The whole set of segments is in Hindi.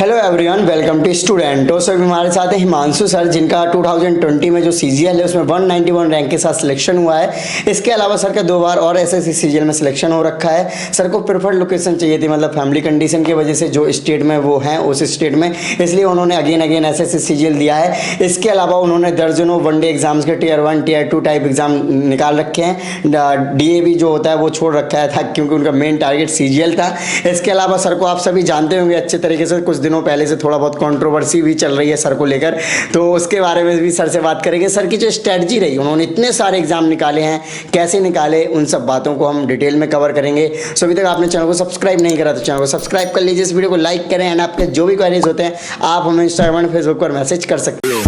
Hello everyone, welcome to student. Sir हमारे साथ हैं हिमांशु सर, जिनका 2020 में जो सीजीएल है उसमें 191 रैंक के साथ सिलेक्शन हुआ है। इसके अलावा सर का 2 बार और एसएससी सीजीएल में सिलेक्शन हो रखा है। सर को प्रेफर्ड लोकेशन चाहिए थी, मतलब फैमिली कंडीशन की वजह से जो स्टेट में वो हैं उस स्टेट में, इसलिए उन्होंने अगेन एसएससी सीजीएल दिया है। इसके अलावा उन्होंने दर्जनों वनडे एग्जाम्स के टियर 1 टियर 2 टाइप एग्जाम निकाल रखे हैं। डीएवी जो होता है वो छोड़ रखा है था, क्योंकि उनका मेन टारगेट सीजीएल था। इसके अलावा सर को आप सभी जानते होंगे अच्छे तरीके से, कुछ दिनों पहले से थोड़ा बहुत कंट्रोवर्सी भी चल रही है सर को लेकर, तो उसके बारे में भी सर से बात करेंगे। सर की जो स्ट्रेटजी रही, उन्होंने इतने सारे एग्जाम निकाले हैं, कैसे निकाले, उन सब बातों को हम डिटेल में कवर करेंगे। सो अभी तक आपने चैनल को सब्सक्राइब नहीं करा तो चैनल को सब्सक्राइब कर लीजिए, इस वीडियो को लाइक करें एंड आपके जो भी क्वेरीज होते हैं आप हमें इंस्टाग्राम और फेसबुक पर मैसेज कर सकते हो।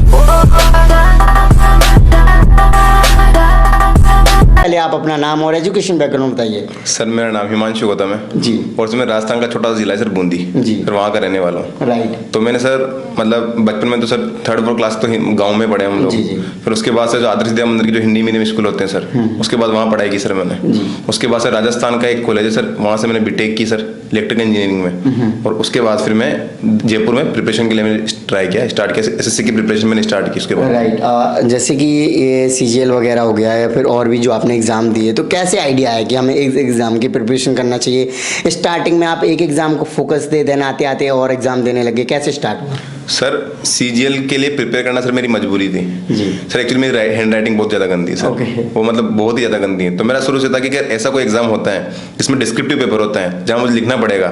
पहले आप अपना नाम और एजुकेशन बैकग्राउंड बताइए। सर मेरा नाम हिमांशु गौतम है जी, और मैं राजस्थान का छोटा सा जिला है सर बूंदी जी, सर वहाँ का रहने वाला हूँ। राइट। तो मैंने सर मतलब बचपन में तो सर 3rd-4 क्लास तो गांव में पढ़े हम लोग। जी जी। फिर उसके बाद से जो आदर्श विद्या मंदिर के जो हिंदी मीडियम स्कूल होते हैं सर, उसके बाद वहाँ पढ़ाई की सर मैंने जी। उसके बाद सर राजस्थान का एक कॉलेज है सर, वहाँ से मैंने बीटेक की सर इलेक्ट्रिकल इंजीनियरिंग में। और उसके बाद फिर मैं जयपुर में प्रिपरेशन के लिए मैंने ट्राई किया, स्टार्ट किया एसएससी की प्रिपरेशन मैंने स्टार्ट की उसके बाद। राइट। जैसे कि ये सीजीएल वगैरह हो गया या फिर और भी जो आपने एग्जाम दिए, तो कैसे आइडिया है कि हमें एक एग्जाम की प्रिपरेशन करना चाहिए? स्टार्टिंग में आप एक एग्जाम को फोकस दे देना, आते आते और एग्जाम देने लगे, कैसे स्टार्ट हुआ? सर सीजीएल के लिए प्रिपेयर करना सर मेरी मजबूरी थी जी। सर एक्चुअली मेरी हैंड राइटिंग बहुत ज़्यादा गंदी है सर, वो मतलब बहुत ही ज़्यादा गंदी है। तो मेरा शुरू से था कि अगर ऐसा कोई एग्जाम होता है जिसमें डिस्क्रिप्टिव पेपर होता है जहाँ मुझे लिखना पड़ेगा,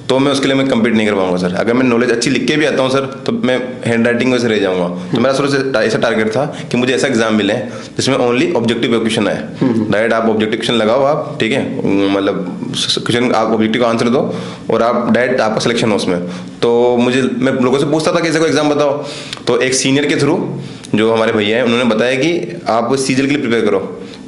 तो मैं उसके लिए मैं कम्पीट नहीं कर पाऊंगा सर। अगर मैं नॉलेज अच्छी लिख के भी आता हूँ सर, तो मैं हैंड राइटिंग में से रह जाऊंगा। तो मेरा शुरू से ऐसा टारगेट था कि मुझे ऐसा एग्जाम मिले जिसमें ओनली ऑब्जेक्टिव क्वेश्चन आए। डायरेक्ट आप ऑब्जेक्टिव क्वेश्चन लगाओ आप, ठीक है, मतलब क्वेश्चन आप ऑब्जेक्टिव का आंसर दो और आप डायरेक्ट आपका सिलेक्शन हो उसमें। तो मैं लोगों से पूछता था कि ऐसे कोई एग्जाम बताओ, तो एक सीनियर के थ्रू जो हमारे भैया हैं उन्होंने बताया कि आप सीजीएल के लिए प्रिपेयर करो,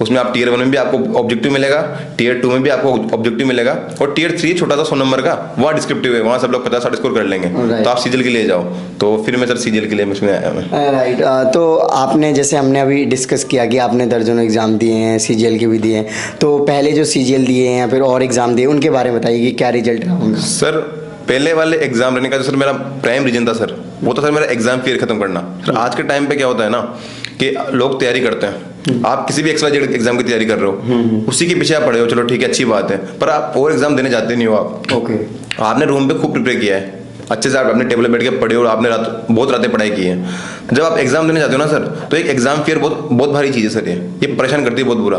उसमें आप टियर 1 में भी आपको ऑब्जेक्टिव मिलेगा, टियर 2 में भी आपको ऑब्जेक्टिव मिलेगा, और टियर 3 छोटा सा 100 नंबर का वहाँ डिस्क्रिप्टिव है, वहाँ सब लोग 50-60 स्कोर कर लेंगे। तो आप सीजीएल के लिए जाओ। तो फिर मैं सर सीजीएल के लिए इसमें आया मैं। राइट। तो आपने, जैसे हमने अभी डिस्कस किया कि आपने दर्जनों एग्जाम दिए हैं, सीजीएल के भी दिए हैं, तो पहले जो सीजीएल दिए हैं या फिर और एग्जाम दिए, उनके बारे में बताइए कि क्या रिजल्ट रहा उनका? सर पहले वाले एग्जाम रहने का जो सर मेरा प्राइम रीजन था सर, वो तो सर मेरा एग्जाम फियर खत्म करना। सर आज के टाइम पे क्या होता है ना कि लोग तैयारी करते हैं, आप किसी भी XYZ एग्जाम की तैयारी कर रहे हो, उसी के पीछे आप पढ़े हो, चलो ठीक है अच्छी बात है, पर आप और एग्जाम देने जाते नहीं हो। आप ओके, आपने रूम पे खूब प्रिपेयर किया है, अच्छे से आप अपने टेबल पे बैठ के पढ़े हो और आपने बहुत रातें पढ़ाई की है। जब आप एग्जाम देने जाते हो ना सर, तो एक एग्जाम फियर बहुत भारी चीज़ है सर, ये परेशान करती है बहुत बुरा।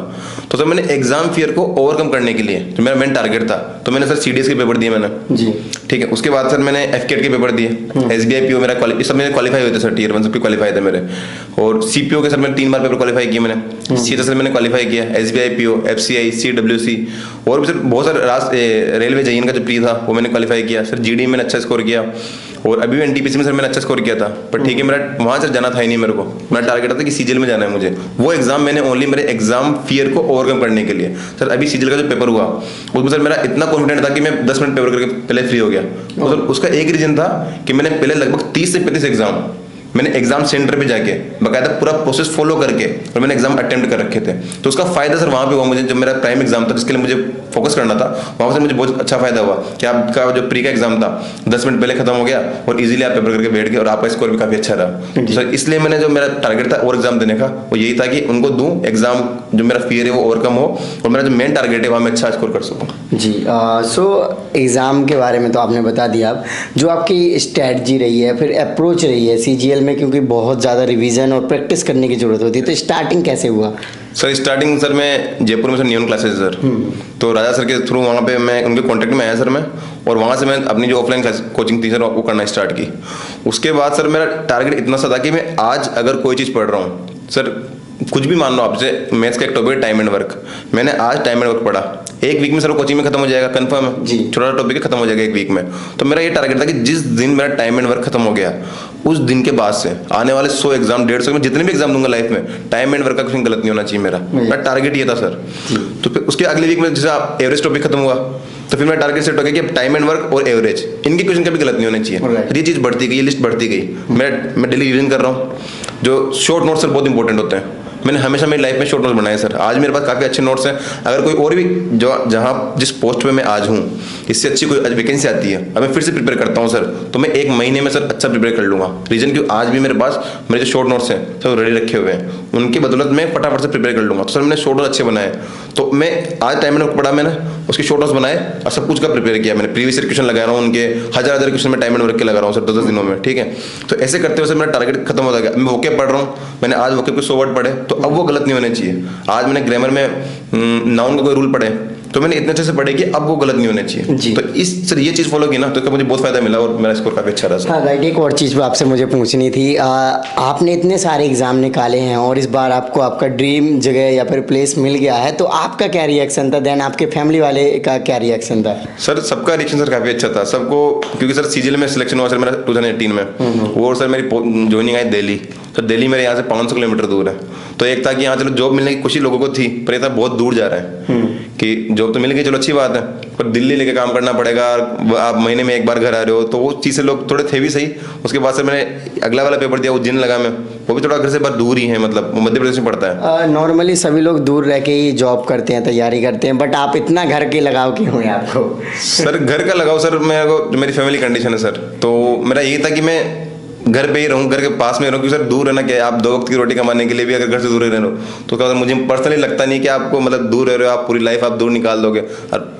तो सर मैंने एग्जाम फियर को ओवरकम करने के लिए, जो मेरा मेन टारगेट था, तो मैंने सर सीडीएस के पेपर दिए मैंने जी, ठीक है। उसके बाद सर मैंने एफकेट के पेपर दिए, SBI PO मेरा सब मेरे क्वालिफाई हुए थे सर, टियर 1 सब क्वालिफाई थे मेरे। और CPO के सर मैंने 3 बार पेपर क्वालिफाई किए मैंने, सीएसएस सर मैंने क्वालिफाई किया, SBI PO, FCI, CWC, और भी सर बहुत सारे रेलवे JEE का जो प्री था वो मैंने क्वालिफाई किया सर। GD मैंने अच्छा स्कोर किया, और अभी NTPC में सर मैंने अच्छा स्कोर किया था, पर ठीक है मेरा वहाँ सर जाना था ही नहीं मेरे को। मेरा टारगेट था कि सीजीएल में जाना है मुझे। वो एग्जाम मैंने ओनली मेरे एग्जाम फियर को ओवरकम करने के लिए सर, अभी सीजीएल का जो पेपर हुआ उसमें सर मेरा इतना कॉन्फिडेंट था कि मैं 10 मिनट पेपर करके पहले फ्री हो गया। और सर उसका एक रीजन था कि मैंने पहले लगभग 30 से 35 एग्जाम मैंने एग्जाम सेंटर पे जाके बकायदा पूरा प्रोसेस फॉलो करके और मैंने एग्जाम अटेम्प्ट कर रखे थे। तो उसका फायदा सर वहाँ पे हुआ मुझे, जब मेरा प्राइम एग्जाम था जिसके लिए मुझे फोकस करना था, वहाँ से मुझे बहुत अच्छा फायदा हुआ कि आपका जो प्री का एग्जाम था 10 मिनट पहले खत्म हो गया और इजीली आप पेपर करके बैठ गए और आपका स्कोर भी काफी अच्छा रहा। तो सर इसलिए मैंने जो मेरा टारगेट था और एग्जाम देने का वो यही था कि उनको दूं एग्जाम, जो मेरा फियर है वो ओवरकम हो और मेरा जो मेन टारगेट है वहाँ मैं अच्छा स्कोर कर सकूँ जी। सो एग्ज़ाम के बारे में तो आपने बता दिया। अब जो आपकी स्ट्रैटेजी रही है, फिर अप्रोच रही है सीजीएल में, क्योंकि बहुत ज़्यादा रिवीजन और प्रैक्टिस करने की ज़रूरत होती है, तो स्टार्टिंग कैसे हुआ? सर स्टार्टिंग सर मैं जयपुर में सर नियॉन क्लासेस सर, तो राजा सर के थ्रू वहाँ पे मैं उनके कांटेक्ट में आया सर मैं, और वहाँ से मैं अपनी जो ऑफलाइन कोचिंग थी सर वो करना स्टार्ट की। उसके बाद सर मेरा टारगेट इतना सा था कि मैं आज अगर कोई चीज़ पढ़ रहा हूँ सर, कुछ भी मान लो आपसे, मैथ्स का एक टॉपिक है टाइम एंड वर्क, मैंने आज टाइम एंड वर्क पढ़ा, एक वीक में सर कोचिंग में खत्म हो जाएगा, कंफर्म है जी, छोटा टॉपिक है खत्म हो जाएगा एक वीक में। तो मेरा ये टारगेट था कि जिस दिन मेरा टाइम एंड वर्क खत्म हो गया, उस दिन के बाद से आने वाले 100 एग्जाम 150 में जितने भी एग्जाम दूंगा लाइफ में, टाइम एंड वर्क का कुछ गलत नहीं होना चाहिए। मेरा टारगेट ये था सर। तो फिर उसके अगले वीक में जैसे एवरेज टॉपिक खत्म हुआ, तो फिर मेरा टारगेट सेट हो गया कि टाइम एंड वर्क और एवरेज इनके क्वेश्चन कभी गलत नहीं होने चाहिए। ये चीज़ बढ़ती गई, ये लिस्ट बढ़ती गई, मैं डेली रिवीजन कर रहा हूँ। जो शॉर्ट नोट्स सर बहुत इंपॉर्टेंट होते हैं, मैंने हमेशा मेरी लाइफ में शॉर्ट नोट्स बनाए सर। आज मेरे पास काफ़ी अच्छे नोट्स हैं। अगर कोई और भी जो जहाँ जिस पोस्ट पे मैं आज हूँ इससे अच्छी कोई वैकेंसी आती है, अब मैं फिर से प्रिपेयर करता हूँ सर, तो मैं 1 महीने में सर अच्छा प्रिपेयर कर लूँगा। रीजन क्यों, आज भी मेरे पास मेरे जो शॉर्ट नोट्स हैं सब रेडी रखे हुए हैं, उनकी बदौलत मैं फटाफट से प्रिपेयर कर लूँगा। तो सर मैंने शॉर्ट नोट्स अच्छे बनाए, तो मैं आज टाइम मैंने पढ़ा, मैंने उसके शॉर्ट नोट्स बनाए और सब कुछ का प्रिपेयर किया। मैंने प्रीवियस ईयर क्वेश्चन लगा रहा हूँ, उनके हज़ार क्वेश्चन में टाइम एंड वर्क के लगा रहा हूँ सर 10-10 दिनों में, ठीक है। तो ऐसे करते हुए सर मेरा टारगेट खत्म हो गया। मैं वोकेब पढ़ रहा हूँ, मैंने आज वोकेब के 100 वर्ड पढ़े, तो अब वो गलत नहीं होने चाहिए। आज मैंने ग्रामर में नाउन का कोई रूल पढ़े, तो मैंने इतने अच्छे से पढ़े कि अब वो गलत नहीं होने चाहिए। तो इस सर ये चीज़ फॉलो की ना, तो इसका मुझे बहुत फायदा मिला और मेरा स्कोर काफ़ी अच्छा रहा। हाँ राइट, एक और चीज़ भी आपसे मुझे पूछनी थी। आपने इतने सारे एग्ज़ाम निकाले हैं और इस बार आपको आपका ड्रीम जगह या फिर प्लेस मिल गया है, तो आपका क्या रिएक्शन था? देन आपके फैमिली वाले का क्या रिएक्शन था? सर सबका रिएक्शन सर काफ़ी अच्छा था सबको, क्योंकि सर सीजीएल में सिलेक्शन हुआ सर मेरा 2018 में, और सर मेरी joining I Delhi. Sir Delhi मेरे यहाँ से 500 किलोमीटर दूर है। तो एक था कि यहाँ चलो जॉब मिलने की खुशी लोगों को थी, पर ये था बहुत दूर जा रहा है कि जॉब तो मिल गई, चलो अच्छी बात है, पर दिल्ली लेके काम करना पड़ेगा, आप महीने में 1 बार घर आ रहे हो, तो वो चीज़ से लोग थोड़े थे भी सही। उसके बाद से मैंने अगला वाला पेपर दिया उज्जैन लगा मैं, वो भी थोड़ा घर से बहुत दूर ही है, मतलब वो मध्य प्रदेश में पड़ता है। नॉर्मली सभी लोग दूर रह के ही जॉब करते हैं, तैयारी करते हैं, बट आप इतना घर के लगाव क्यों है आपको? सर घर का लगाओ सर, मेरे को मेरी फैमिली कंडीशन है सर, तो मेरा यही था कि मैं घर पे ही रहूँ, घर के पास में रहूँ, क्योंकि सर दूर रहना क्या है, आप 2 वक्त की रोटी कमाने के लिए भी अगर घर से दूर रह रहे हो तो क्या, मुझे पर्सनली लगता नहीं कि आपको मतलब दूर रह रहे हो आप पूरी लाइफ आप दूर निकाल दोगे,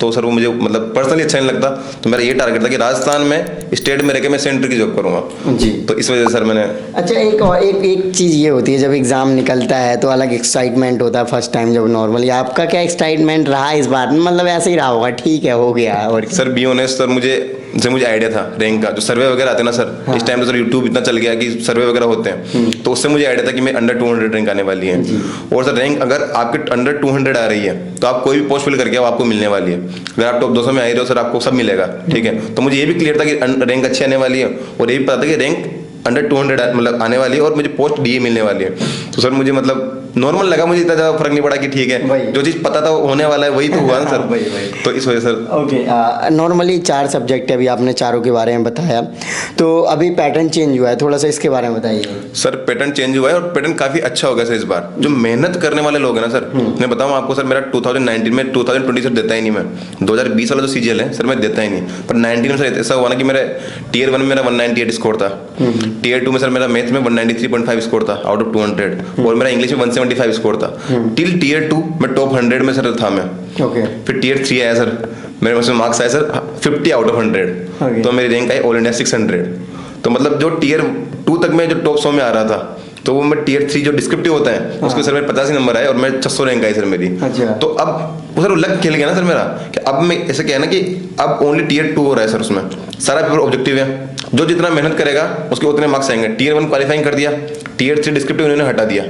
तो सर वो मुझे मतलब पर्सनली अच्छा नहीं लगता। तो मेरा ये टारगेट था कि राजस्थान में स्टेट में रह के मैं सेंटर की जॉब करूँगा जी, तो इस वजह से सर मैंने। अच्छा एक चीज़ ये होती है, जब एग्ज़ाम निकलता है तो अलग एक्साइटमेंट होता है फर्स्ट टाइम जब नॉर्मली, आपका क्या एक्साइटमेंट रहा इस बार? मतलब ऐसे ही रहा होगा, ठीक है हो गया। और सर बी ऑनेस्ट सर, मुझे आइडिया था रैंक का, जो सर्वे वगैरह आते हैं ना सर, हाँ। इस टाइम तो सर यूट्यूब इतना चल गया कि सर्वे वगैरह होते हैं, तो उससे मुझे आइडिया था कि मैं अंडर 200 रैंक आने वाली है। और सर रैंक अगर आपके अंडर 200 आ रही है तो आप कोई भी पोस्ट फिल करके आपको मिलने वाली है। अगर आप टॉप 200 में आ रहे हो सर आपको सब मिलेगा, ठीक है। तो मुझे ये भी क्लियर था कि रैंक अच्छी आने वाली है, और ये भी पता था कि रैंक अंडर 200 मतलब आने वाली है और मुझे पोस्ट डीए मिलने वाली है। तो सर मुझे मतलब नॉर्मल लगा, मुझे इतना ज़्यादा फर्क नहीं पड़ा कि ठीक है जो चीज़ पता था वो होने वाला है वही तो हुआ ना सर। तो इस वजह सर ओके। नॉर्मली 4 सब्जेक्ट है, अभी आपने चारों के बारे में बताया, तो अभी पैटर्न चेंज हुआ है, थोड़ा सा इसके बारे में बताइए। सर पैटर्न चेंज हुआ है और पैटर्न काफ़ी अच्छा हो गया सर इस बार। जो मेहनत करने वाले लोग हैं ना सर, मैं बताऊँ आपको सर, मेरा 2019 में 2020 सर देता ही नहीं मैं, 2020 वाला जो सीजीएल है सर मैं देता ही नहीं, पर 19 में सर ऐसा हुआ ना कि मेरे टियर 1 में मेरा 198 स्कोर था, टियर 2 में सर मेरा मैथ में 193.5 स्कोर था आउट ऑफ 200, और मेरा इंग्लिश में 175 स्कोर था। टिल टियर 2 में टॉप 100 में सर था मैं। फिर टियर 3 आया सर, मेरे पास मार्क्स आए सर 50 आउट ऑफ 100, तो मेरी रैंक आई ऑल इंडिया 600। तो मतलब जो टियर 2 तक में जो टॉप 100 में आ रहा था, तो वो मैं टियर 3 जो डिस्क्रिप्टिव होता है उसके सर मेरे 85 नंबर आए और मैं 600 रैंक आई सर मेरी। तो अब वो सर लक खेल गया ना सर मेरा, कि अब मैं ऐसे क्या है ना कि अब ओनली टियर 2 हो रहा है सर, उसमें सारा पेपर ऑब्जेक्टिव है, जो जितना मेहनत करेगा उसके उतने मार्क्स आएंगे। टियर 1 क्वालिफाइंग कर दिया, टियर 3 डिस्क्रिप्टिव उन्होंने हटा दिया,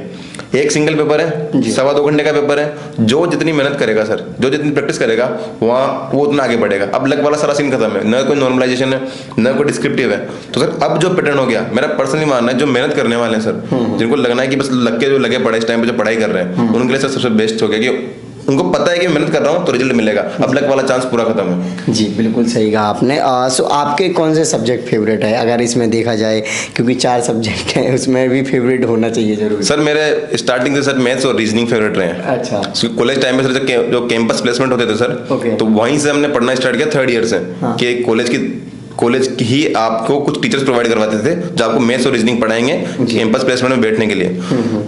एक सिंगल पेपर है, 2.25 घंटे का पेपर है, जो जितनी मेहनत करेगा सर, जो जितनी प्रैक्टिस करेगा वहाँ वो उतना आगे बढ़ेगा। अब लक वाला सारा सीन खत्म है, न कोई नॉर्मलाइजेशन है न कोई डिस्क्रिप्टिव है। तो सर अब जो पैटर्न हो गया, मेरा पर्सनली मानना है जो मेहनत करने वाले हैं सर, जिनको लगना है कि बस लग के जो लगे पड़े इस टाइम पे जो पढ़ाई कर रहे हैं, उनके लिए सर सबसे बेस्ट हो गया कि उनको पता है कि मेहनत कर रहा हूँ तो रिजल्ट मिलेगा। अब लक वाला चांस पूरा खत्म है जी, बिल्कुल सही कहा आपने। सो आपके कौन से सब्जेक्ट फेवरेट है अगर इसमें देखा जाए, क्योंकि 4 सब्जेक्ट हैं उसमें भी फेवरेट होना चाहिए जरूर। सर मेरे स्टार्टिंग से सर मैथ्स और रीजनिंग फेवरेट रहे हैं। अच्छा। कॉलेज टाइम में सर जो कैंपस प्लेसमेंट होते थे सर, तो वहीं से हमने पढ़ना स्टार्ट किया 3rd ईयर से, कि कॉलेज की ही आपको कुछ टीचर्स प्रोवाइड करवाते थे जो आपको मैथ्स और रीजनिंग पढ़ाएंगे कैंपस प्लेसमेंट में बैठने के लिए।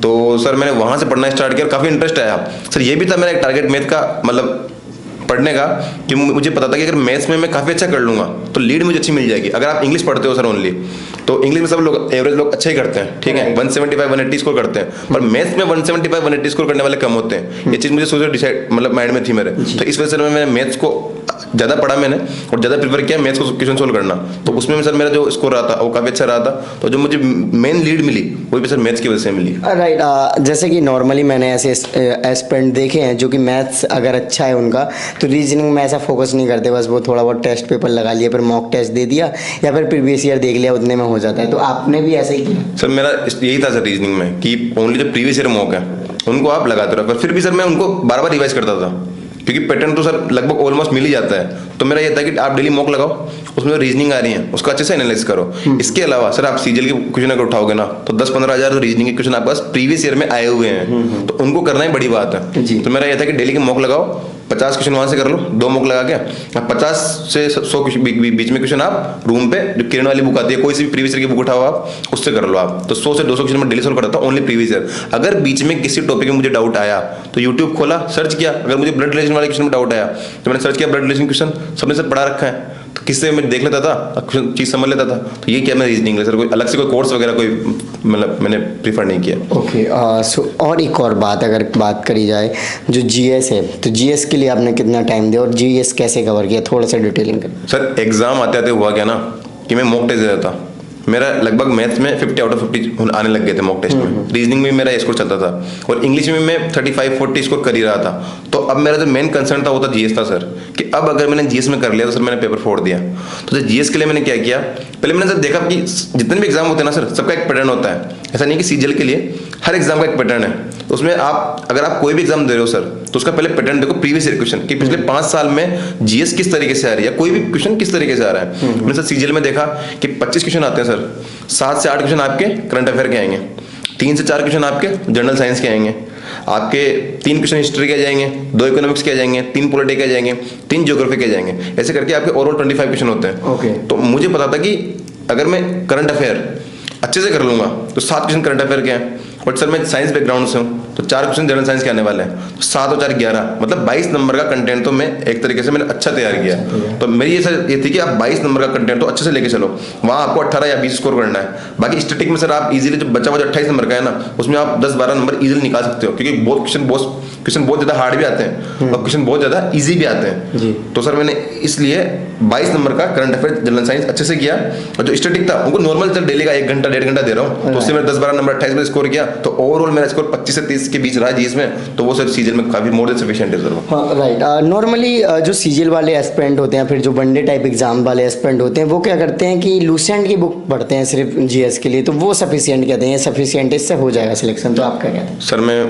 तो सर मैंने वहां से पढ़ना स्टार्ट किया, काफी इंटरेस्ट आया सर। ये भी था मेरा एक टारगेट मैथ का, मतलब पढ़ने का, कि मुझे पता था कि अगर मैथ्स में मैं काफ़ी अच्छा कर लूँगा तो लीड मुझे अच्छी मिल जाएगी। अगर आप इंग्लिश पढ़ते हो सर ओनली, तो इंग्लिश में सब लोग एवरेज लोग अच्छे ही करते हैं, ठीक है, 175-180 स्कोर करते हैं, पर मैथ्स में 175-180 स्कोर करने वाले कम होते हैं। ये चीज़ मुझे सोच डिसाइड मतलब माइंड में थी मेरे, तो इस वजह से मैंने मैथ्स को ज़्यादा पढ़ा मैंने और ज़्यादा प्रीफर किया मैथ्स को क्वेश्चन सोल्व करना। तो उसमें सर मेरा जो स्कोर रहा था वो काफ़ी अच्छा रहा था। तो जो मुझे मेन लीड मिली वो भी सर मैथ्स की वजह से मिली। राइट। जैसे कि नॉर्मली मैंने ऐसे एस्पिरेंट देखे हैं जो कि मैथ्स अगर अच्छा है उनका, तो रीजनिंग में ऐसा फोकस नहीं करते, बस वो थोड़ा बहुत टेस्ट पेपर लगा लिया, फिर मॉक टेस्ट दे दिया या फिर प्रीवियस ईयर देख लिया, उतने में हो जाता है। तो आपने भी ऐसा ही किया? सर मेरा यही था सर रीजनिंग में कि ओनली जो प्रीवियस ईयर मॉक है उनको आप लगाते रहो, पर फिर भी सर मैं उनको बार बार रिवाइज करता था क्योंकि पैटर्न तो सर लगभग ऑलमोस्ट मिल ही जाता है। तो मेरा ये था कि आप डेली मॉक लगाओ, उसमें जो रीजनिंग आ रही है उसको अच्छे से एनालाइज करो। इसके अलावा सर आप सीजीएल के क्वेश्चन अगर उठाओगे ना तो 10-15 हज़ार रीजनिंग के क्वेश्चन आपके पास प्रीवियस ईयर में आए हुए हैं, तो उनको करना ही बड़ी बात है। तो मेरा ये था कि डेली के मॉक लगाओ, 50 क्वेश्चन वहां से कर लो, 2 मॉक लगा के, 50 से 100 बीच में क्वेश्चन आप रूम पे जो किरण वाली बुक आती है, कोई सी भी प्रीवियस ईयर की बुक उठाओ आप, उससे कर लो आप। तो 100 से 200 क्वेश्चन मैं डेली सॉल्व करता हूँ ओनली प्रीवियस ईयर। अगर बीच में किसी टॉपिक में मुझे डाउट आया तो यूट्यूब खोला, सर्च किया, अगर मुझे ब्लड रिलेशन वाले क्वेश्चन में डाउट आया तो मैंने सर्च किया ब्लड रिलेशन क्वेश्चन, सबने सर पढ़ा रखा है, तो किससे मैं देख लेता था, चीज समझ लेता था। तो ये क्या मैं रीजनिंग सर कोई अलग से कोई कोर्स वगैरह कोई मतलब मैंने प्रीफर नहीं किया। ओके, सो और एक और बात अगर बात करी जाए जो जीएस है, तो जीएस के लिए आपने कितना टाइम दिया और जीएस कैसे कवर किया, थोड़ा सा डिटेलिंग करें। सर एग्जाम आते आते हुआ क्या ना कि मैं मॉक टेस्ट दे देता, मेरा लगभग मैथ्स में 50 आउट ऑफ 50 आने लग गए थे मॉक टेस्ट में। रीजनिंग में मेरा स्कोर चलता था और इंग्लिश में मैं 35-40 स्कोर कर ही रहा था। तो अब मेरा जो मेन कंसर्न था वो था जीएस था सर, कि अब अगर मैंने जीएस में कर लिया तो सर मैंने पेपर फोड़ दिया। तो जीएस के लिए मैंने क्या किया, पहले मैंने सर देखा कि जितने भी एग्जाम होते हैं ना सर, सबका एक पैटर्न होता है। ऐसा नहीं कि सीजीएल के लिए हर एग्जाम का एक पैटर्न है। तो उसमें आप अगर आप कोई भी एग्जाम दे रहे हो सर तो उसका पहले पैटर्न देखो, प्रीवियस ईयर क्वेश्चन कि पिछले 5 साल में जीएस किस तरीके से आ रही है, कोई भी क्वेश्चन किस तरीके से आ रहा है। मैंने सर सीजीएल में देखा कि 25 क्वेश्चन आते हैं सर, 7 से 8 क्वेश्चन आपके करंट अफेयर के आएंगे, 3 से 4 क्वेश्चन आपके जनरल साइंस के आएंगे, आपके 3 क्वेश्चन हिस्ट्री के आ जाएंगे, 2 इकोनॉमिक्स के आ जाएंगे, 3 पॉलिटी के आ जाएंगे, 3 ज्योग्राफी के आ जाएंगे। ऐसे करके आपके ओवरऑल 25 क्वेश्चन होते हैं। तो मुझे पता था कि अगर मैं करंट अफेयर अच्छे से कर लूंगा तो 7 क्वेश्चन करंट अफेयर के हैं। बट सर मैं साइंस बैकग्राउंड से हूँ तो 4 क्वेश्चन जनरल साइंस के आने वाले हैं, तो 7 और 4 11, मतलब 22 नंबर का कंटेंट तो मैं एक तरीके से मैंने अच्छा तैयार किया। तो मेरी ये थी कि आप 22 नंबर का कंटेंट तो अच्छे से लेके चलो, वहाँ आपको 18 या 20 स्कोर करना है। बाकी स्टैटिक में सर आप इजीली जो बचा हुआ 28 नंबर का है ना, उसमें आप 10-12 नंबर इजीली निकाल सकते हो, क्योंकि क्वेश्चन बहुत ज्यादा हार्ड भी आते हैं और क्वेश्चन बहुत ज्यादा इजी भी आते हैं। तो सर मैंने इसलिए 22 नंबर का करंट अफेयर जनरल साइंस अच्छे से किया, और जो स्टैटिक था उनको नॉर्मल सर डेली का 1 घंटा 1.5 घंटा दे रहा हूँ, तो उससे मैंने 10-12 नंबर 28 में स्कोर किया। तो ओवरऑल मेरा स्कोर 25 से 30 के बीच रहा जीएस में, तो वो सर सीजीएल में काफी मोर देन सफिशिएंट है सर। राइट, नॉर्मली जो सीजीएल वाले एस्पिरेंट होते हैं, फिर जो वनडे टाइप एग्जाम वाले एस्पिरेंट होते हैं, वो क्या करते हैं कि लूसेंट की बुक पढ़ते हैं सिर्फ जीएस के लिए, तो वो सफिशिएंट कहते हैं, सफिशिएंट इससे हो जाएगा सिलेक्शन। तो आप क्या कहते हैं? सर मैं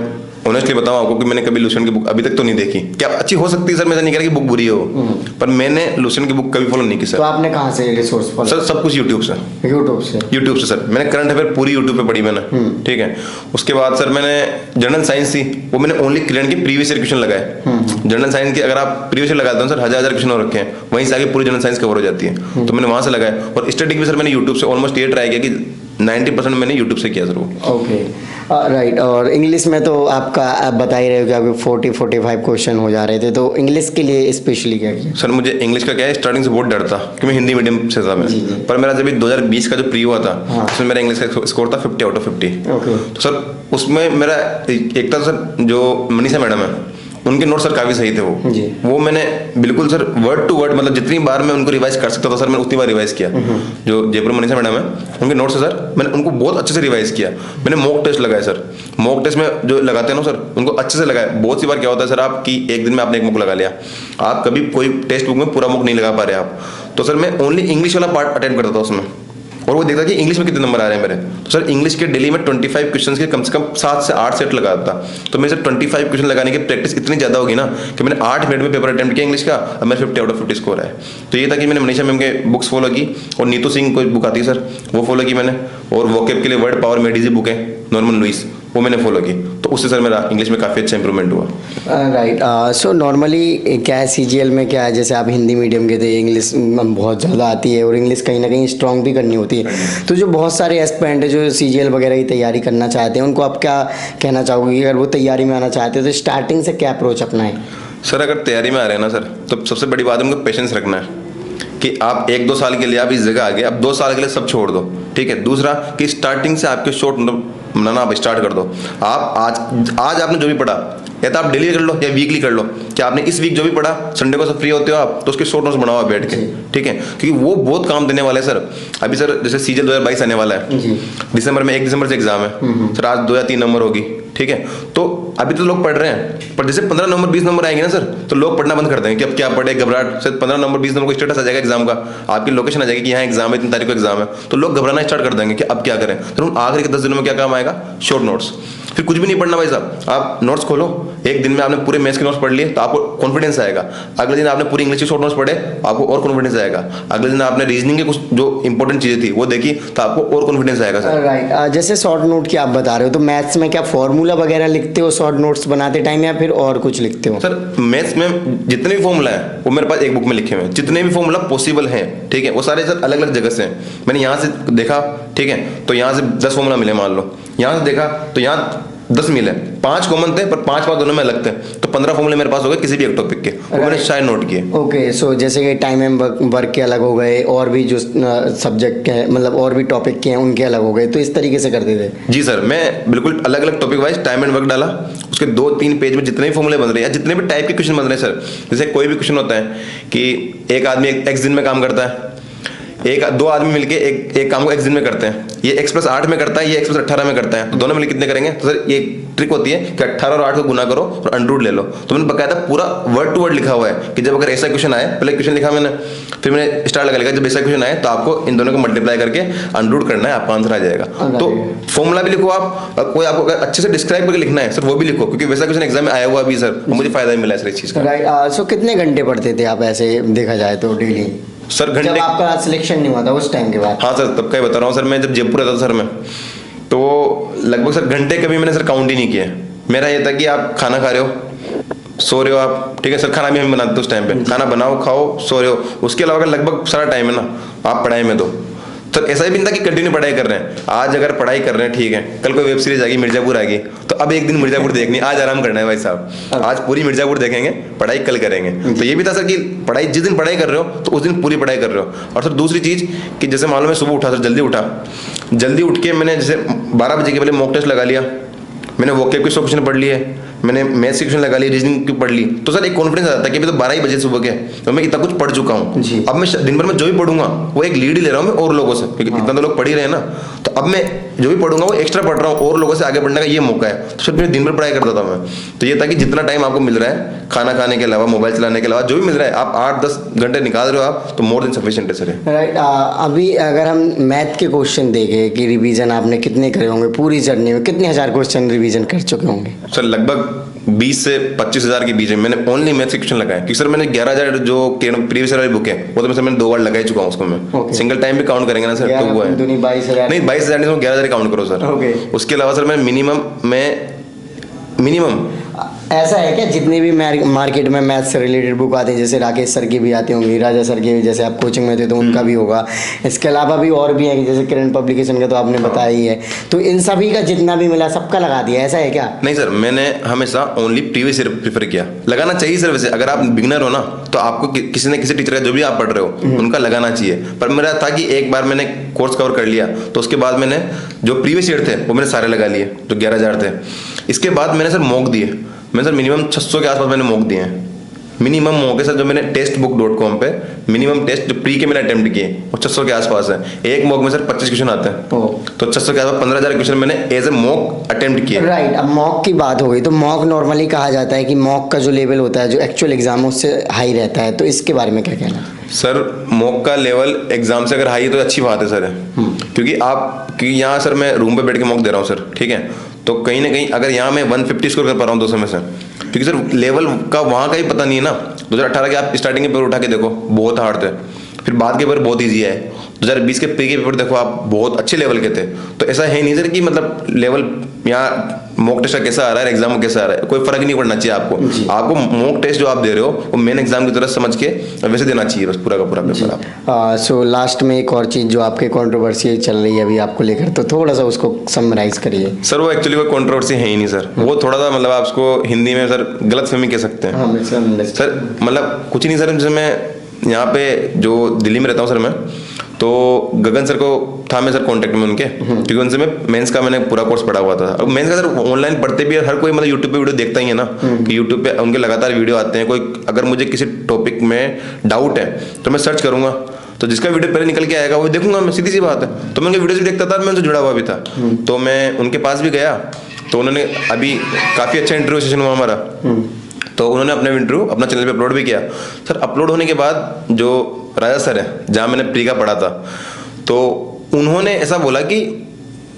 ऑनेस्टली बताऊं आपको कि मैंने कभी लूसेंट की बुक अभी तक तो नहीं देखी। क्या अच्छी हो सकती है सर, मैं नहीं कह रहा कि बुक बुरी हो, पर मैंने लूसेंट की बुक कभी फॉलो नहीं की सर। तो आपने कहाँ से रिसोर्स फॉलो? सर सब कुछ यूट्यूब से। यूट्यूब से सर मैंने करंट अफेयर पूरी यूट्यूब पे पढ़ी मैंने, ठीक है। उसके बाद सर मैंने जनरल साइंस थी, वो मैंने ओनली किरण के प्रीवियस ईयर क्वेश्चन लगाए। जनरल साइंस के अगर आप प्रीवियस ईयर लगाते हो सर, 1000 क्वेश्चन हो रखे हैं, वहीं से आगे पूरी जनरल साइंस कवर हो जाती है। तो मैंने वहां से लगाए, और स्टैटिक भी सर मैंने यूट्यूब से ऑलमोस्ट ये ट्राई किया कि 90% मैंने यूट्यूब से किया सर वो। Okay, right. और इंग्लिश में तो आपका आप बता ही रहे हो कि आपके 40-45 क्वेश्चन हो जा रहे थे, तो इंग्लिश के लिए स्पेशली क्या किया? सर मुझे इंग्लिश का क्या है, स्टार्टिंग से बहुत डर था कि मैं हिंदी मीडियम से था मैं, पर मेरा जब 2020 का जो प्री हुआ था उसमें मेरा इंग्लिश का स्कोर था 50 आउट ऑफ 50। तो सर उसमें मेरा एक था सर, जो मनीषा मैडम है उनके नोट सर काफी सही थे वो मैंने बिल्कुल सर वर्ड टू वर्ड, मतलब जितनी बार मैं उनको रिवाइज कर सकता था सर मैंने उतनी बार रिवाइज किया। जो जयपुर मनीषा मैडम है उनके नोट्स है सर, मैंने उनको बहुत अच्छे से रिवाइज किया। मैंने मॉक टेस्ट लगाए सर, मॉक टेस्ट में जो लगाते हैं ना सर उनको अच्छे से लगाए। बहुत सी बार क्या होता है सर, आपकी एक दिन में आपने एक मॉक लगा लिया, आप कभी कोई टेक्स्ट बुक में पूरा मॉक नहीं लगा पा रहे आप। तो सर मैं ओनली इंग्लिश वाला पार्ट अटेंड करता था उसमें, और वो देखता कि इंग्लिश में कितने नंबर आ रहे हैं मेरे। तो सर इंग्लिश के डेली में 25 क्वेश्चंस के कम से कम 7 से 8 सेट लगाता था। तो मेरे सर 25 क्वेश्चन लगाने की प्रैक्टिस इतनी ज़्यादा होगी ना कि मैंने 8 मिनट में पेपर अटेम्प्ट किया इंग्लिश का, अब मेरा 50 आउट ऑफ 50 स्कोर है। तो ये था कि मैंने मनीषा मैम के बुक्स फॉलो की, और नीतू सिंह कोई बुक आती है सर वो फॉलो की मैंने, और वोकेब के लिए वर्ड पावर मेडिजी बुक है नॉर्मन लुइस, वो मैंने फॉलो की। तो उससे सर मेरा इंग्लिश में काफ़ी अच्छा इंप्रूवमेंट हुआ। राइट, सो नॉर्मली क्या है सीजीएल में, क्या है जैसे आप हिंदी मीडियम के थे, इंग्लिश बहुत ज़्यादा आती है और इंग्लिश कहीं ना कहीं स्ट्रॉन्ग भी करनी होती है, तो जो बहुत सारे एस्पिरेंट है जो सीजीएल वगैरह की तैयारी करना चाहते हैं, उनको आप क्या कहना चाहोगे कि अगर वो तैयारी में आना चाहते हैं तो स्टार्टिंग से क्या अप्रोच अपनाएं? सर अगर तैयारी में आ रहे हैं ना सर, तो सबसे बड़ी बात है उनको पेशेंस रखना है कि आप 1-2 साल के लिए आप इस जगह आ गए, अब 2 साल के लिए सब छोड़ दो, ठीक है। दूसरा कि स्टार्टिंग से आपके शॉर्ट बनाना आप स्टार्ट कर दो। आप आज आपने जो भी पढ़ा, या तो आप डेली कर लो या वीकली कर लो, कि आपने इस वीक जो भी पढ़ा, संडे को सब फ्री होते हो आप, तो उसके शॉर्ट नोट्स बनाओ बैठ के, ठीक है, क्योंकि वो बहुत काम देने वाले हैं सर। अभी सर जैसे सीजीएल 2022 आने वाला है दिसंबर में, 1 दिसंबर से एग्जाम है सर, आज 2 या 3 नंबर होगी, ठीक है। तो अभी तो लोग पढ़ रहे हैं, पर जैसे 15 नंबर 20 नंबर आएंगे ना सर, तो लोग पढ़ना बंद कर देंगे कि अब क्या पढ़े, घबराहट से 15 नंबर 20 नंबर को स्टेटस आ जाएगा एग्जाम का, आपकी लोकेशन आ जाएगी कि यहाँ एग्जाम है, इतनी तारीख को एग्जाम है, तो लोग घबराना स्टार्ट कर देंगे कि अब क्या करें। तो आखिरी के 10 दिनों में क्या काम आएगा, शॉर्ट नोट्स। फिर कुछ भी नहीं पढ़ना भाई साहब, आप नोट्स खोलो, एक दिन में आपने पूरे मैथ्स के नोट्स पढ़ लिए तो आपको कॉन्फिडेंस आएगा। अगले दिन आपने पूरी इंग्लिश के शॉर्ट नोट्स पढ़े, आपको और कॉन्फिडेंस आएगा। अगले दिन आपने रीजनिंग के कुछ जो इंपॉर्टेंट चीजें थी वो देखी तो आपको और कॉन्फिडेंस आएगा सर। राइट, जैसे शॉर्ट नोट की आप बता रहे हो, तो मैथ्स में क्या फॉर्मूला वगैरह लिखते हो शॉर्ट नोट्स बनाते टाइम, या फिर और कुछ लिखते हो? सर मैथ्स में जितने भी फॉर्मूला है वो मेरे पास एक बुक में लिखे हुए हैं, जितने भी फॉर्मूला पॉसिबल हैं, ठीक है, वो सारे सर अलग अलग जगह से हैं। मैंने यहाँ से देखा, ठीक है, तो यहाँ से 10 फॉर्मूला मिले मान लो, यहाँ से देखा तो यहाँ 10 मिले, 5 कॉमन थे पर 5 दोनों में अलग थे, तो 15 फॉर्मूले मेरे पास हो गए किसी भी एक टॉपिक के, वो मैंने शायद नोट किए। ओके, सो जैसे कि टाइम एंड वर्क के अलग हो गए, और भी जो सब्जेक्ट के हैं, मतलब और भी टॉपिक के हैं उनके अलग हो गए, तो इस तरीके से करते थे? जी सर, मैं बिल्कुल अलग अलग topic wise time and work डाला, उसके 2-3 पेज में जितने भी फॉर्मूले बन रहे हैं, जितने भी टाइप के क्वेश्चन बन रहे हैं सर, जैसे कोई भी क्वेश्चन होता है कि एक आदमी एक्स दिन में काम करता है, दो आदमी मिलके एक काम को एक्स दिन में करते हैं, ये x+8 में करता है, ये x+18 में करता है, तो दोनों मिलकर कितने करेंगे? तो सर ये ट्रिक होती है कि 18 और 8 को गुना करो और अंडर ले लो। तो मैंने बकायदा पूरा वर्ड टू वर्ड लिखा हुआ है कि जब अगर ऐसा क्वेश्चन आए, पहले क्वेश्चन लिखा मैंने, फिर मैंने स्टार लगा लिखा, जब ऐसा क्वेश्चन आए तो आपको इन दोनों को मल्टीप्लाई करके अंडर करना है, आपका आंसर आ जाएगा। तो फॉर्मूला भी लिखो आप, कोई आपको अगर अच्छे से डिस्क्राइब करके लिखना है सर वो भी लिखो, क्योंकि वैसा क्वेश्चन एग्जाम में आया हुआ भी सर, मुझे फायदा मिला है इस चीज का। राइट, सो कितने घंटे पढ़ते थे आप ऐसे देखा जाए तो डेली? सर घंटे, जब आपका सिलेक्शन नहीं हुआ था उस टाइम के बाद? हाँ सर, तब का ही बता रहा हूँ सर, मैं जब जयपुर रहता था सर मैं, तो लगभग सर घंटे कभी मैंने सर काउंट ही नहीं किया। मेरा ये था कि आप खाना खा रहे हो, सो रहे हो आप, ठीक है सर, खाना भी हम बनाते थे उस टाइम पे, खाना बनाओ खाओ सो रहे हो, उसके अलावा लगभग सारा टाइम है ना आप पढ़ाई में दो। सर ऐसा ही भी नहीं था कि कंटिन्यू पढ़ाई कर रहे हैं, आज अगर पढ़ाई कर रहे हैं ठीक है, कल कोई वेब सीरीज आएगी मिर्जापुर आएगी तो अब एक दिन मिर्जापुर देखनी, आज आराम करना है भाई साहब, आज पूरी मिर्जापुर देखेंगे, पढ़ाई कल करेंगे। तो ये भी था सर कि पढ़ाई जिस दिन पढ़ाई कर रहे हो तो उस दिन पूरी पढ़ाई कर रहे हो। और सर दूसरी चीज़ कि जैसे मालूम है सुबह उठा सर, जल्दी उठ के मैंने जैसे 12 बजे के पहले मॉक टेस्ट लगा लिया, मैंने वोकेब के 100 क्वेश्चन पढ़ लिए, मैंने मैथ्स की क्वेश्चन लगा ली, रीजनिंग की पढ़ ली, तो सर एक कॉन्फिडेंस आता है कि अभी तो 12 ही बजे सुबह के, तो मैं इतना कुछ पढ़ चुका हूँ। अब मैं दिन भर में जो भी पढ़ूंगा वो एक लीड ही ले रहा हूँ मैं और लोगों से, क्योंकि इतना तो लोग पढ़ ही रहे हैं ना, तो अब मैं जो भी पढ़ूंगा वो एक्स्ट्रा पढ़ रहा हूँ, और लोगों से आगे बढ़ने का ये मौका है। तो सर दिन भर पढ़ाई करता था मैं, तो ये था कि जितना टाइम आपको मिल रहा है खाना खाने के अलावा, मोबाइल चलाने के अलावा, जो भी मिल रहा है आप 8-10 घंटे निकाल रहे हो आप, तो मोर देन सफिशिएंट है सर। राइट, अभी अगर हम मैथ के क्वेश्चन देखें कि रिवीजन आपने कितने करे होंगे पूरी जर्नी में, कितने हजार क्वेश्चन रिवीजन कर चुके होंगे? सर लगभग 20 से 25 हजार के बीच में मैंने ओनली मैथ्स के क्वेश्चन लगाए, क्योंकि सर मैंने 11,000 जो प्रीवियस ईयर वाली बुक है वो तो मैंने 2 बार लगा ही चुका हूँ उसको मैं। सिंगल टाइम भी काउंट करेंगे ना सर तो वो है 22,000 नहीं 22,000 नहीं, 11,000 काउंट करो सर। उसके अलावा सर मैं मिनिमम ऐसा है क्या, जितने भी मार्केट में मैथ से रिलेटेड बुक आती है, जैसे राकेश सर की भी आती होंगी, राजा सर की भी, जैसे आप कोचिंग में थे तो उनका भी होगा, इसके अलावा भी और भी है जैसे किरण पब्लिकेशन का तो आपने बताया ही है, तो इन सभी का जितना भी मिला सबका लगा दिया, ऐसा है क्या? नहीं सर, मैंने हमेशा ओनली प्रीवियस ईयर प्रीफर किया। लगाना चाहिए सर, वैसे अगर आप बिगिनर हो ना तो आपको किसी न किसी टीचर का जो भी आप पढ़ रहे हो उनका लगाना चाहिए, पर मेरा था कि एक बार मैंने कोर्स कवर कर लिया तो उसके बाद मैंने जो प्रीवियस ईयर थे वो मैंने सारे लगा लिए, जो 11,000 थे। इसके बाद मैंने सर मॉक दिए, मैंने सर मिनिमम 600 के आसपास मैंने मॉक दिए हैं, मिनिमम मॉक है सर, जो मैंने टेस्टबुक.com पे मिनिमम टेस्ट जो प्री के मैंने अटेम्प्ट किए वो 600 के आसपास है। एक मॉक में सर 25 क्वेश्चन आते हैं, तो 600 के आसपास 15,000 क्वेश्चन मैंने एज ए मॉक अटेम्प्ट किए। राइट, अब मॉक की बात हो गई तो मॉक नॉर्मली कहा जाता है कि मॉक का जो लेवल होता है जो एक्चुअल एग्जाम है उससे हाई रहता है, तो इसके बारे में क्या कहना? सर मॉक का लेवल एग्जाम से अगर हाई है तो अच्छी बात है सर, क्योंकि यहाँ सर मैं रूम पे बैठ के मॉक दे रहा हूँ सर, ठीक है, तो कहीं ना कहीं अगर यहाँ मैं 150 स्कोर कर पा रहा हूँ 200 में से, क्योंकि सर लेवल का वहाँ का ही पता नहीं है ना। 2018 के आप स्टार्टिंग के पेपर उठा के देखो बहुत हार्ड थे, फिर बाद के पेपर बहुत ईजी है, 2020 के प्री के पेपर देखो आप बहुत अच्छे लेवल के थे। तो ऐसा है नहीं सर कि मतलब लेवल यहाँ मॉक टेस्ट का कैसा आ रहा है एग्जाम में कैसा आ रहा है, कोई फर्क नहीं पड़ना चाहिए आपको मॉक टेस्ट जो आप दे रहे हो वो मेन एग्जाम की तरह समझ के वैसे देना चाहिए बस पूरा का पूरा पेपर आप। सो लास्ट में एक और चीज़ जो आपके कंट्रोवर्सी चल रही है अभी आपको लेकर, तो थोड़ा सा उसको समराइज करिए। सर वो एक्चुअली कोई कंट्रोवर्सी है ही नहीं सर, वो थोड़ा सा मतलब आप उसको हिंदी में सर गलतफहमी कह सकते हैं सर, मतलब कुछ नहीं सर, जैसे मैं यहाँ पे जो दिल्ली में रहता हूँ सर मैं, तो गगन सर को था मैं सर कांटेक्ट में उनके, क्योंकि उनसे मैं मेंस का मैंने पूरा कोर्स पढ़ा हुआ था। अब मेंस का सर ऑनलाइन पढ़ते भी हर कोई मतलब यूट्यूब पे वीडियो देखता ही है ना, कि यूट्यूब पे उनके लगातार वीडियो आते हैं। कोई अगर मुझे किसी टॉपिक में डाउट है तो मैं सर्च करूंगा, तो जिसका वीडियो पहले निकल के आएगा वो देखूंगा मैं, सीधी सी बात है। तो मैं उनके वीडियो भी देखता था, मैं उनसे जुड़ा हुआ भी था, तो मैं उनके पास भी गया, तो उन्होंने अभी काफ़ी अच्छा इंटरव्यू सेशन हुआ हमारा, तो उन्होंने अपने इंटरव्यू अपना चैनल पे अपलोड भी किया। सर अपलोड होने के बाद जो राजा सर है जहाँ मैंने प्री का पढ़ा था, तो उन्होंने ऐसा बोला कि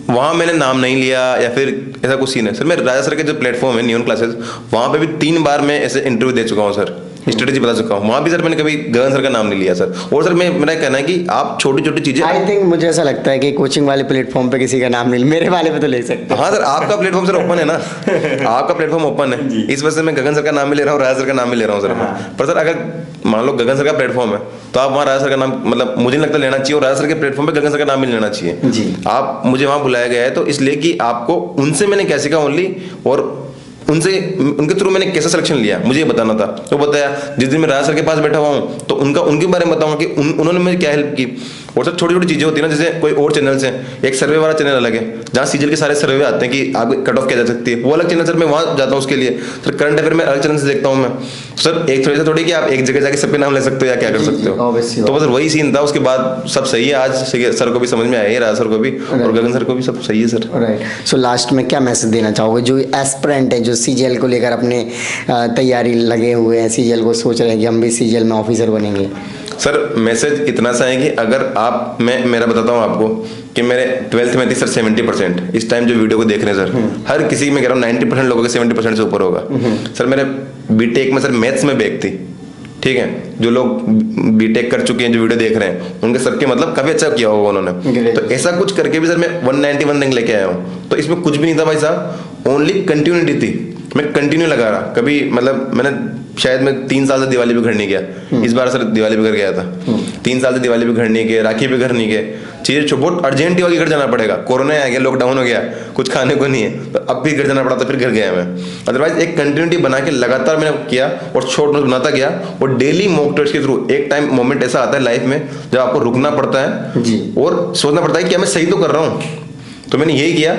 वहाँ मैंने नाम नहीं लिया या फिर ऐसा कुछ सीन है सर। मैं राजा सर के जो प्लेटफॉर्म है नियॉन क्लासेस, वहाँ पे भी 3 बार मैं ऐसे इंटरव्यू दे चुका हूँ सर, स्ट्रेटेजी बता चुका हूँ। वहाँ भी सर मैंने कभी गगन सर का नाम नहीं लिया सर। और सर मेरा कहना है कि आप छोटी छोटी चीजें, आई थिंक मुझे ऐसा लगता है कि कोचिंग वाले प्लेटफॉर्म पे किसी का नाम नहीं, मेरे वाले पे तो ले सकते हैं। हाँ सर आपका प्लेटफॉर्म सर ओपन है ना, आपका प्लेटफॉर्म ओपन है, इस वजह से मैं गगन सर का नाम भी ले रहा हूँ, राजा सर का नाम भी ले रहा हूँ सर। पर सर अगर मान लो गगन सर का प्लेटफॉर्म है तो आप वहाँ राजा सर का नाम, मतलब मुझे नहीं लगता लेना चाहिए, और राजा सर के प्लेटफॉर्म पे गगन सर का नाम भी लेना चाहिए जी। आप मुझे वहाँ बुलाया गया है तो इसलिए कि आपको उनसे मैंने क्या सीखा ओनली, और उनसे उनके थ्रू मैंने कैसे सिलेक्शन लिया मुझे ये बताना था। तो बताया जिस दिन मैं राजा सर के पास बैठा हुआ हूँ तो उनके बारे में बताऊंगा कि उन्होंने मुझे क्या हेल्प की। और सर छोटी छोटी चीजें होती है ना, जैसे कोई और चैनल से एक सर्वे वाला चैनल अलग है जहाँ सीजीएल के सारे सर्वे आते हैं कि आपकी कट ऑफ क्या जा सकती है, वो अलग चैनल सर मैं वहाँ जाता हूँ उसके लिए। सर करंट अफेयर में अलग चैनल से देखता हूँ मैं। सर एक थोड़ी सा थोड़ी कि आप एक जगह जाके सबके नाम ले सकते हो या क्या कर सकते हो। तो बस वही सीन था, उसके बाद सब सही है। आज सर को भी समझ में आया है, राजा सर को भी और गगन सर को भी सब सही है सर। राइट। सो लास्ट में क्या मैसेज देना चाहोगे जो एस्पिरेंट है, जो सीजीएल को लेकर अपने तैयारी लगे हुए हैं, सीजीएल को सोच रहे हैं कि हम भी सीजीएल में ऑफिसर बनेंगे? सर मैसेज इतना सा है कि अगर आप, मैं मेरा बताता हूँ आपको कि मेरे 12th में थी सर 70%। इस टाइम जो वीडियो को देख रहे हैं सर, हर किसी में कह रहा हूँ 90% लोगों के 70% से ऊपर होगा। सर मेरे बीटेक में सर मैथ्स में बैक थी, ठीक है। जो लोग बीटेक कर चुके हैं जो वीडियो देख रहे हैं उनके सबके मतलब काफी अच्छा किया होगा उन्होंने। तो ऐसा कुछ करके भी सर मैं 191 रैंक लेके आया हूँ। तो इसमें कुछ भी नहीं था भाई साहब, ओनली कंटिन्यूटी थी। मैं कंटिन्यू लगा रहा, कभी मतलब मैंने शायद मैं 3 साल से दिवाली पे घर नहीं गया। इस बार सर दिवाली पे घर गया था। 3 साल से दिवाली पे घर नहीं गए, राखी पे घर नहीं गए। चीजें बहुत अर्जेंट ही घर जाना पड़ेगा, कोरोना आ गया, लॉकडाउन हो गया, कुछ खाने को नहीं है, तो अब भी घर जाना पड़ा, तो फिर घर गया मैं। अदरवाइज एक कंटिन्यूटी बना के लगातार मैंने किया और शॉर्ट नोट्स बनाता गया। और डेली मॉक टेस्ट के थ्रू एक टाइम मोमेंट ऐसा आता है लाइफ में जब आपको रुकना पड़ता है जी। और सोचना पड़ता है कि क्या मैं सही तो कर रहा हूँ। तो मैंने यही किया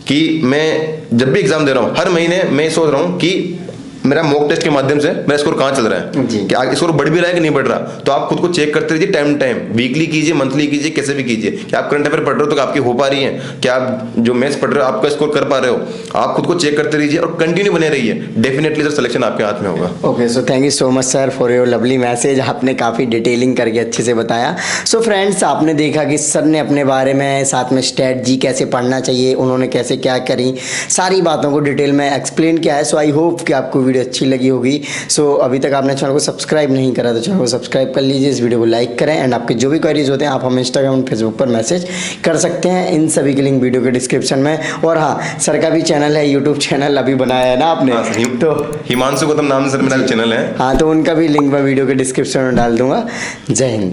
कि मैं जब भी एग्जाम दे रहा हूँ हर महीने मैं सोच रहा हूँ कि मेरा मॉक टेस्ट के माध्यम से मेरा स्कोर कहाँ चल रहा है, कि आगे स्कोर बढ़ भी रहा है कि नहीं बढ़ रहा। तो आप खुद को चेक करते रहिए टाइम टाइम, वीकली कीजिए, मंथली कीजिए, कैसे भी कीजिए। क्या आप करंट अफेयर पढ़ रहे हो तो आपकी हो पा रही है, क्या आप जो मैथ्स पढ़ रहे हो आपका स्कोर कर पा रहे हो। आप खुद को चेक करते रहिए और कंटिन्यू बने रहिए, डेफिनेटली सर सिलेक्शन आपके हाथ में होगा। Okay, so thank you so much sir for your lovely message. आपने काफ़ी डिटेलिंग करके अच्छे से बताया। सो फ्रेंड्स, आपने देखा कि सर ने अपने बारे में, साथ में स्ट्रेटजी कैसे पढ़ना चाहिए, उन्होंने कैसे क्या करी, सारी बातों को डिटेल में एक्सप्लेन किया है। सो आई होप कि आपको वीडियो अच्छी लगी होगी। सो अभी तक आपने चैनल को सब्सक्राइब नहीं करा तो चैनल को सब्सक्राइब कर लीजिए, इस वीडियो को लाइक करें, एंड आपके जो भी क्वेरीज होते हैं आप हमें इंस्टाग्राम और फेसबुक पर मैसेज कर सकते हैं। इन सभी की लिंक वीडियो के डिस्क्रिप्शन में। और हाँ, सर का भी चैनल है, यूट्यूब चैनल अभी बनाया है ना आपने, तो हिमांशु गौतम नाम से सर मेरा चैनल है। हाँ, तो उनका भी लिंक मैं वीडियो के डिस्क्रिप्शन में डाल दूंगा। जय हिंद।